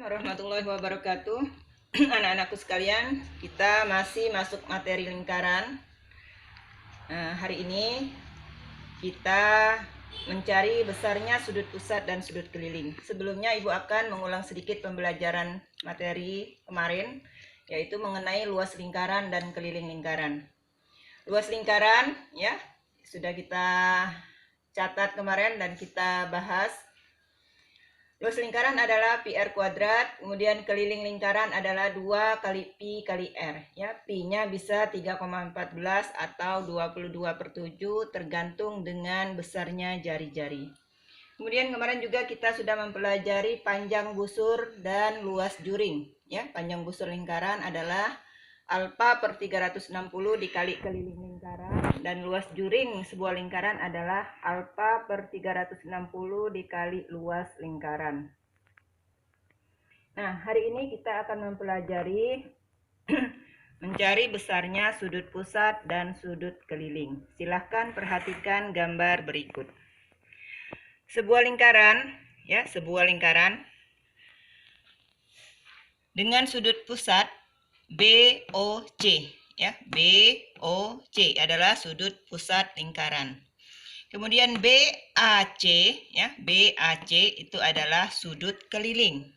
warahmatullahi wabarakatuh. Anak-anakku sekalian, kita masih masuk materi lingkaran. Hari ini kita mencari besarnya sudut pusat dan sudut keliling. Sebelumnya Ibu akan mengulang sedikit pembelajaran materi kemarin, yaitu mengenai luas lingkaran dan keliling lingkaran. Luas lingkaran ya sudah kita catat kemarin dan kita bahas. Luas lingkaran adalah PR kuadrat, kemudian keliling lingkaran adalah 2 kali Pi kali R. Ya, Pi-nya bisa 3,14 atau 22/7 tergantung dengan besarnya jari-jari. Kemudian kemarin juga kita sudah mempelajari panjang busur dan luas juring. Ya, panjang busur lingkaran adalah alfa per 360 dikali keliling lingkaran, dan luas juring sebuah lingkaran adalah alfa per 360 dikali luas lingkaran. Nah, hari ini kita akan mempelajari mencari besarnya sudut pusat dan sudut keliling. Silahkan perhatikan gambar berikut. Sebuah lingkaran, ya, sebuah lingkaran dengan sudut pusat BOC, ya, BOC adalah sudut pusat lingkaran. Kemudian BAC, ya, BAC itu adalah sudut keliling.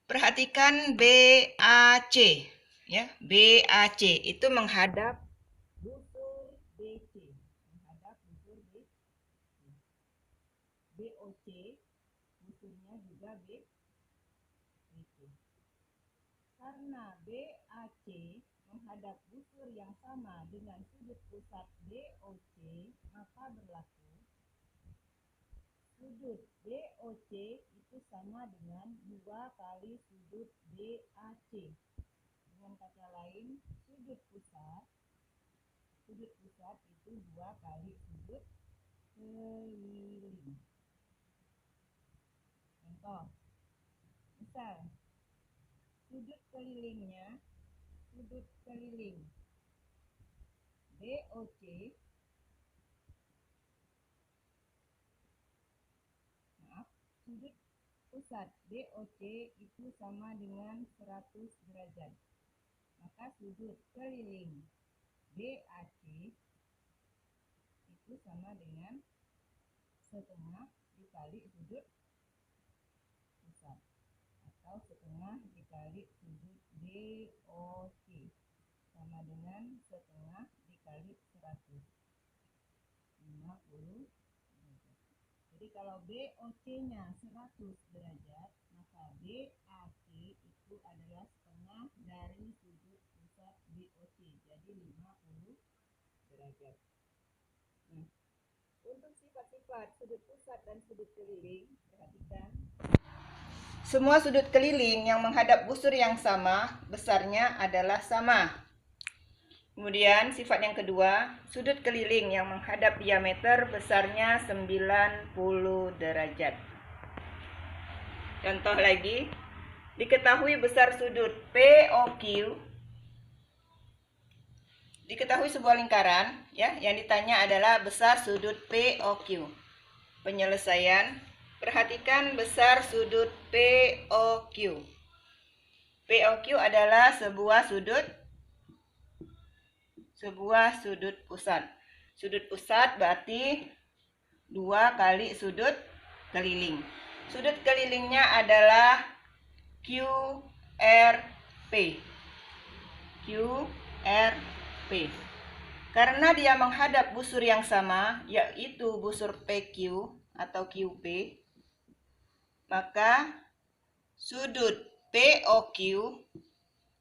Perhatikan BAC, ya, BAC itu menghadap busur BC, menghadap busur BC. BOC busurnya juga BC. Karena BAC menghadap busur yang sama dengan sudut pusat BOC, maka berlaku sudut BOC itu sama dengan 2 kali sudut BAC. Dengan kata lain, sudut pusat itu 2 kali sudut keliling. Contoh, misal sudut kelilingnya, sudut keliling BOC sudut pusat BOC itu sama dengan 100 derajat. Maka sudut keliling BAC itu sama dengan setengah dikali sudut pusat, atau setengah dikali sudut BOC sama dengan setengah dikali 100, 50. Jadi kalau BOC-nya 100 derajat, maka BAC itu adalah setengah dari sudut pusat BOC, jadi 50 derajat. Nah, untuk sifat-sifat sudut pusat dan sudut keliling, perhatikan. Semua sudut keliling yang menghadap busur yang sama, besarnya adalah sama. Kemudian sifat yang kedua, sudut keliling yang menghadap diameter besarnya 90 derajat. Contoh lagi, diketahui besar sudut POQ. Diketahui sebuah lingkaran, ya, yang ditanya adalah besar sudut POQ. Penyelesaian, perhatikan besar sudut POQ. POQ adalah sebuah sudut pusat. Sudut pusat berarti 2 kali sudut keliling. Sudut kelilingnya adalah QRP. QRP. Karena dia menghadap busur yang sama, yaitu busur PQ atau QP, maka sudut POQ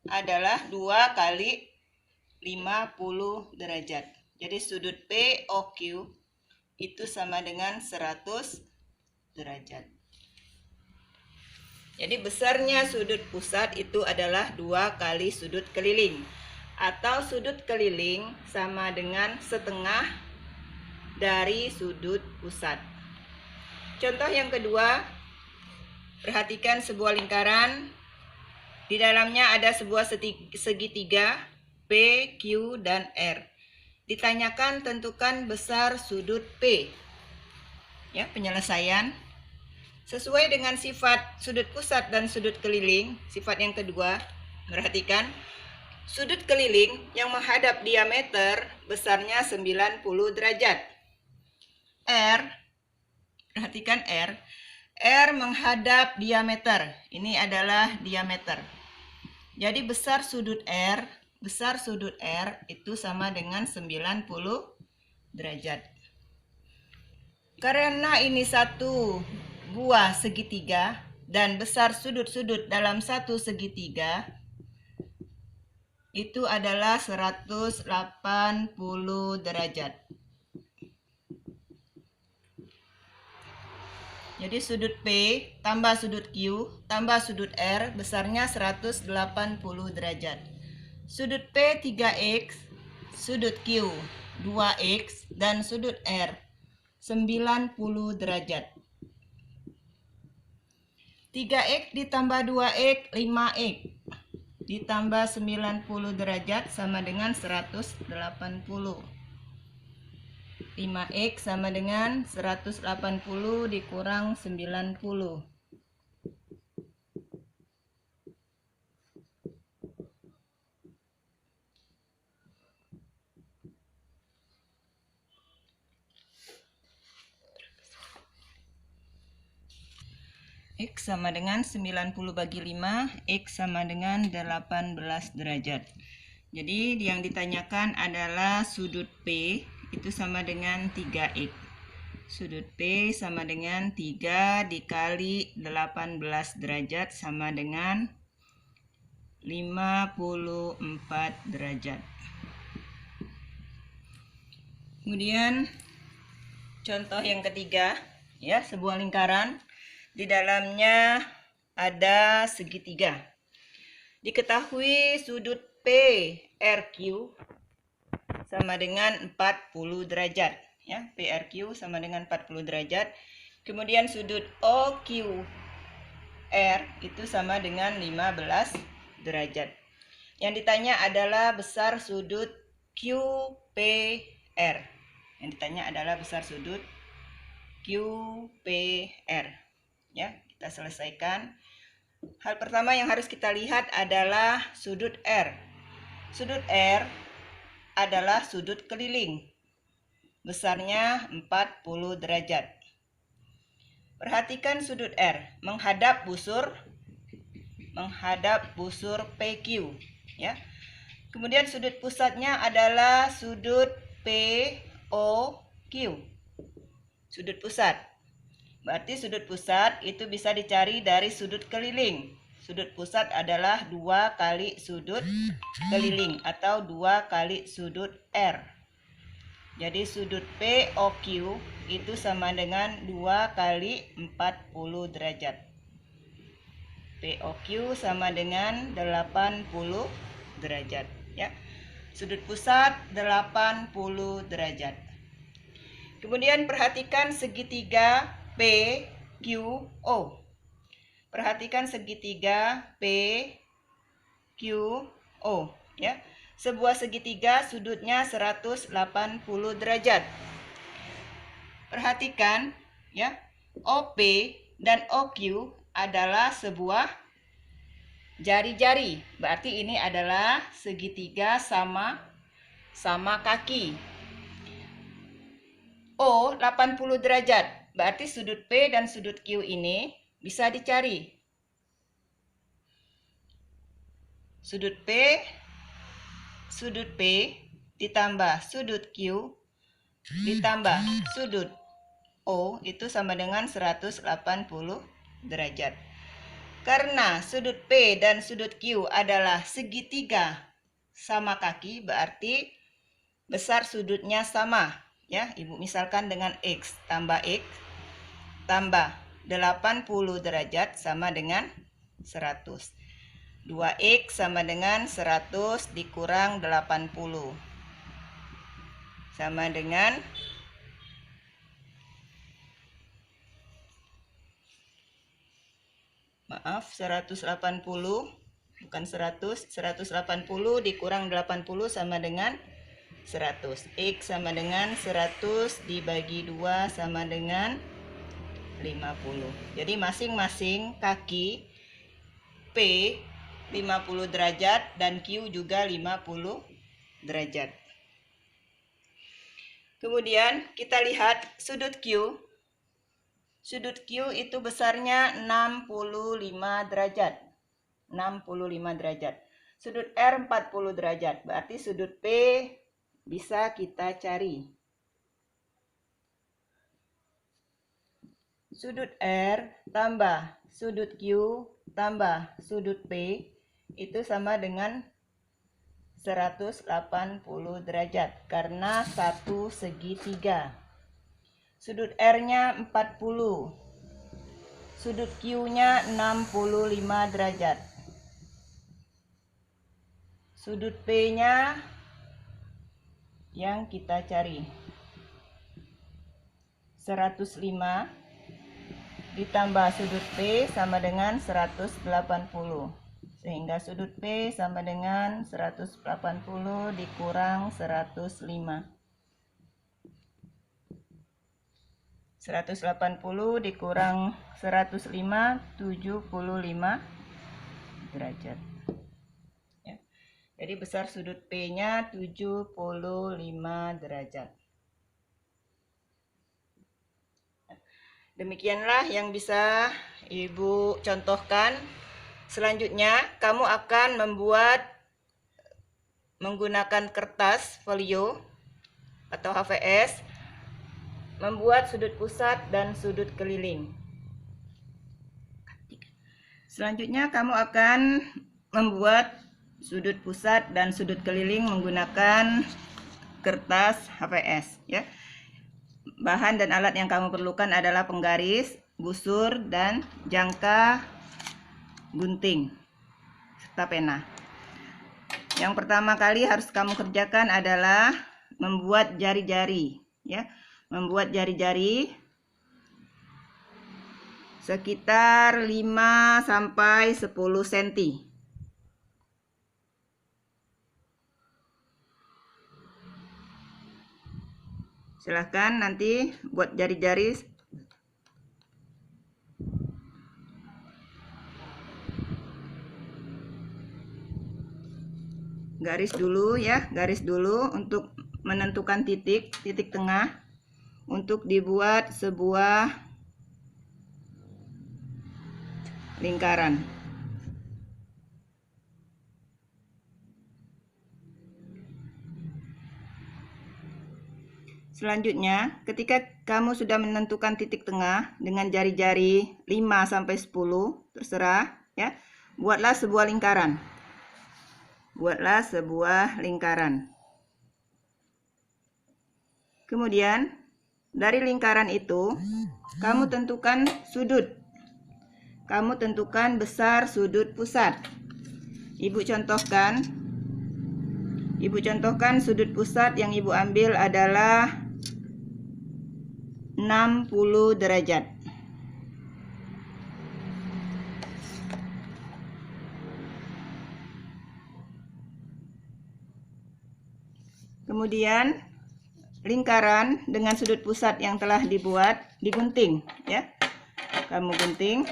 adalah 2 kali 50 derajat. Jadi sudut POQ itu sama dengan 100 derajat. Jadi besarnya sudut pusat itu adalah 2 kali sudut keliling, atau sudut keliling sama dengan setengah dari sudut pusat. Contoh yang kedua, perhatikan sebuah lingkaran. Di dalamnya ada sebuah segitiga P, Q, dan R. Ditanyakan tentukan besar sudut P. Ya, penyelesaian. Sesuai dengan sifat sudut pusat dan sudut keliling, sifat yang kedua, perhatikan, sudut keliling yang menghadap diameter besarnya 90 derajat. R, perhatikan R menghadap diameter, ini adalah diameter. Jadi besar sudut R itu sama dengan 90 derajat. Karena ini satu buah segitiga dan besar sudut-sudut dalam satu segitiga itu adalah 180 derajat. Jadi sudut P tambah sudut Q tambah sudut R besarnya 180 derajat. Sudut P 3x, sudut Q 2x, dan sudut R 90 derajat. 3x ditambah 2x, 5x, ditambah 90 derajat sama dengan 180. 5x sama dengan 180 dikurang 90. X sama dengan 90 bagi 5, X sama dengan 18 derajat. Jadi yang ditanyakan adalah sudut P itu sama dengan 3X. Sudut P sama dengan 3 dikali 18 derajat sama dengan 54 derajat. Kemudian contoh yang ketiga, ya, sebuah lingkaran. Di dalamnya ada segitiga. Diketahui sudut PRQ sama dengan 40 derajat. Ya, PRQ sama dengan 40 derajat. Kemudian sudut OQR itu sama dengan 15 derajat. Yang ditanya adalah besar sudut QPR. Yang ditanya adalah besar sudut QPR. Ya, kita selesaikan. Hal pertama yang harus kita lihat adalah sudut R. Sudut R adalah sudut keliling. Besarnya 40 derajat. Perhatikan sudut R menghadap busur PQ, ya. Kemudian sudut pusatnya adalah sudut POQ. Sudut pusat. Berarti sudut pusat itu bisa dicari dari sudut keliling. Sudut pusat adalah 2 kali sudut keliling atau 2 kali sudut R. Jadi sudut POQ itu sama dengan 2 kali 40 derajat. POQ sama dengan 80 derajat, ya. Sudut pusat 80 derajat. Kemudian perhatikan segitiga PQO. Perhatikan segitiga PQO, ya. Sebuah segitiga sudutnya 180 derajat. Perhatikan, ya. OP dan OQ adalah sebuah jari-jari. Berarti ini adalah segitiga sama kaki. O 80 derajat. Berarti sudut P dan sudut Q ini bisa dicari. Sudut P ditambah sudut Q ditambah sudut O itu sama dengan 180 derajat. Karena sudut P dan sudut Q adalah segitiga sama kaki, berarti besar sudutnya sama. Ya, Ibu misalkan dengan X tambah 80 derajat sama dengan 100. 2X sama dengan 100 dikurang 80. Sama dengan 180, bukan 100, 180 dikurang 80 sama dengan 100. X sama dengan 100 dibagi 2 sama dengan 50. Jadi masing-masing kaki P 50 derajat dan Q juga 50 derajat. Kemudian kita lihat sudut Q. Sudut Q itu besarnya 65 derajat. 65 derajat. Sudut R 40 derajat. Berarti sudut P bisa kita cari. Sudut R tambah sudut Q tambah sudut P itu sama dengan 180 derajat karena satu segitiga. Sudut R-nya 40. Sudut Q-nya 65 derajat. Sudut P-nya yang kita cari 105 ditambah sudut P sama dengan 180. Sehingga sudut P sama dengan 180 dikurang 105. 180 dikurang 105, 75 derajat. Ya. Jadi besar sudut P-nya 75 derajat. Demikianlah yang bisa Ibu contohkan. Selanjutnya, kamu akan menggunakan kertas folio atau HVS, membuat sudut pusat dan sudut keliling. Selanjutnya kamu akan membuat sudut pusat dan sudut keliling menggunakan kertas HVS, ya. Bahan dan alat yang kamu perlukan adalah penggaris, busur, dan jangka gunting serta pena. Yang pertama kali harus kamu kerjakan adalah membuat jari-jari, ya. Membuat jari-jari sekitar 5 sampai 10 cm. Silahkan nanti buat jari-jari. Garis dulu ya, garis dulu untuk menentukan titik tengah untuk dibuat sebuah lingkaran. Selanjutnya, ketika kamu sudah menentukan titik tengah dengan jari-jari 5 sampai 10, terserah ya. Buatlah sebuah lingkaran. Buatlah sebuah lingkaran. Kemudian, dari lingkaran itu, kamu tentukan sudut. Kamu tentukan besar sudut pusat. Ibu contohkan sudut pusat yang Ibu ambil adalah 60 derajat. Kemudian lingkaran dengan sudut pusat yang telah dibuat digunting, ya. Kamu gunting.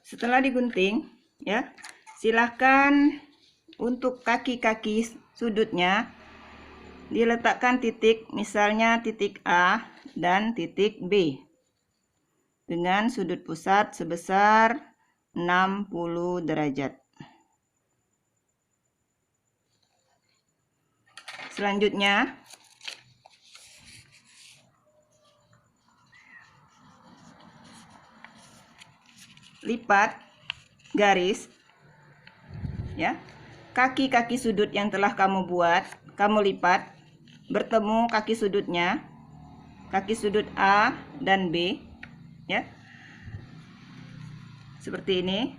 Setelah digunting, ya, silahkan untuk kaki-kaki sudutnya diletakkan titik, misalnya titik A dan titik B dengan sudut pusat sebesar 60 derajat. Selanjutnya, lipat garis, ya. Kaki-kaki sudut yang telah kamu buat, kamu lipat, bertemu kaki sudutnya, kaki sudut A dan B, ya. Seperti ini.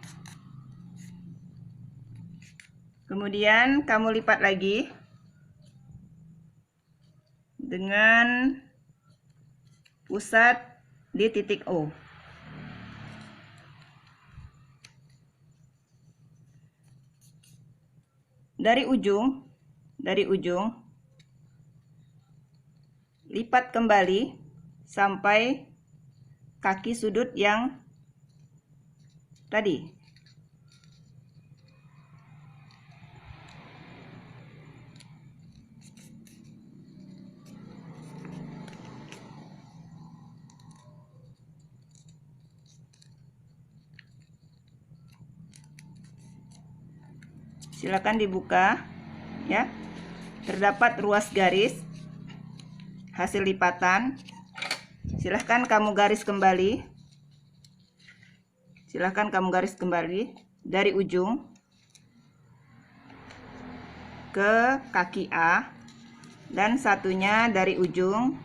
Kemudian kamu lipat lagi dengan pusat di titik O. Dari ujung lipat kembali sampai kaki sudut yang tadi. Silakan dibuka, ya. Terdapat ruas garis hasil lipatan. Silahkan kamu garis kembali. Silahkan kamu garis kembali dari ujung ke kaki A dan satunya dari ujung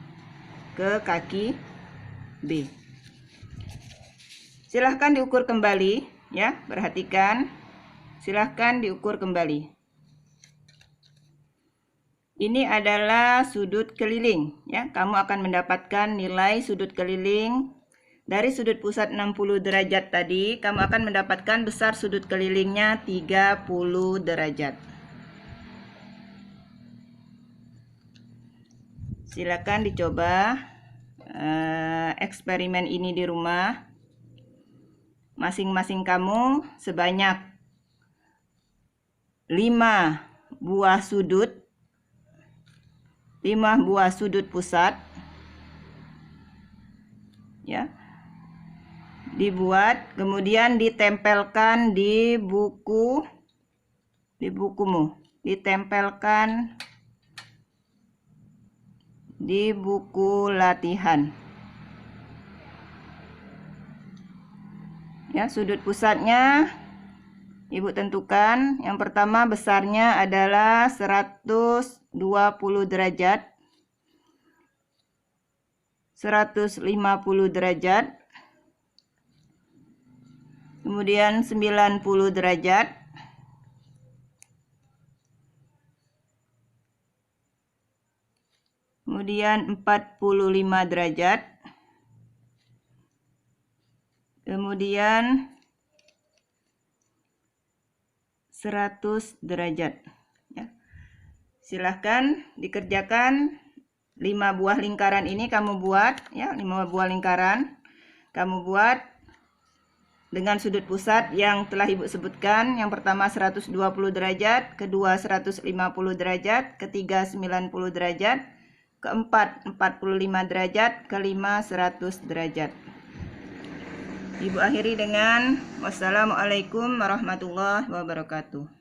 ke kaki B. Silahkan diukur kembali, ya. Perhatikan. Silahkan diukur kembali. Ini adalah sudut keliling, ya. Kamu akan mendapatkan nilai sudut keliling dari sudut pusat 60 derajat tadi. Kamu akan mendapatkan besar sudut kelilingnya 30 derajat. Silakan dicoba eksperimen ini di rumah. Masing-masing kamu sebanyak 5 buah sudut, 5 buah sudut pusat, ya, dibuat, kemudian ditempelkan di bukumu, ditempelkan di buku latihan, ya. Sudut pusatnya Ibu tentukan. Yang pertama besarnya adalah 120 derajat, 150 derajat, kemudian 90 derajat, kemudian 45 derajat, kemudian 100 derajat, ya. Silahkan dikerjakan. 5 buah lingkaran ini kamu buat, ya. 5 buah lingkaran kamu buat dengan sudut pusat yang telah Ibu sebutkan. Yang pertama 120 derajat, kedua 150 derajat, ketiga 90 derajat, keempat 45 derajat, kelima 100 derajat. Ibu akhiri dengan wassalamualaikum warahmatullahi wabarakatuh.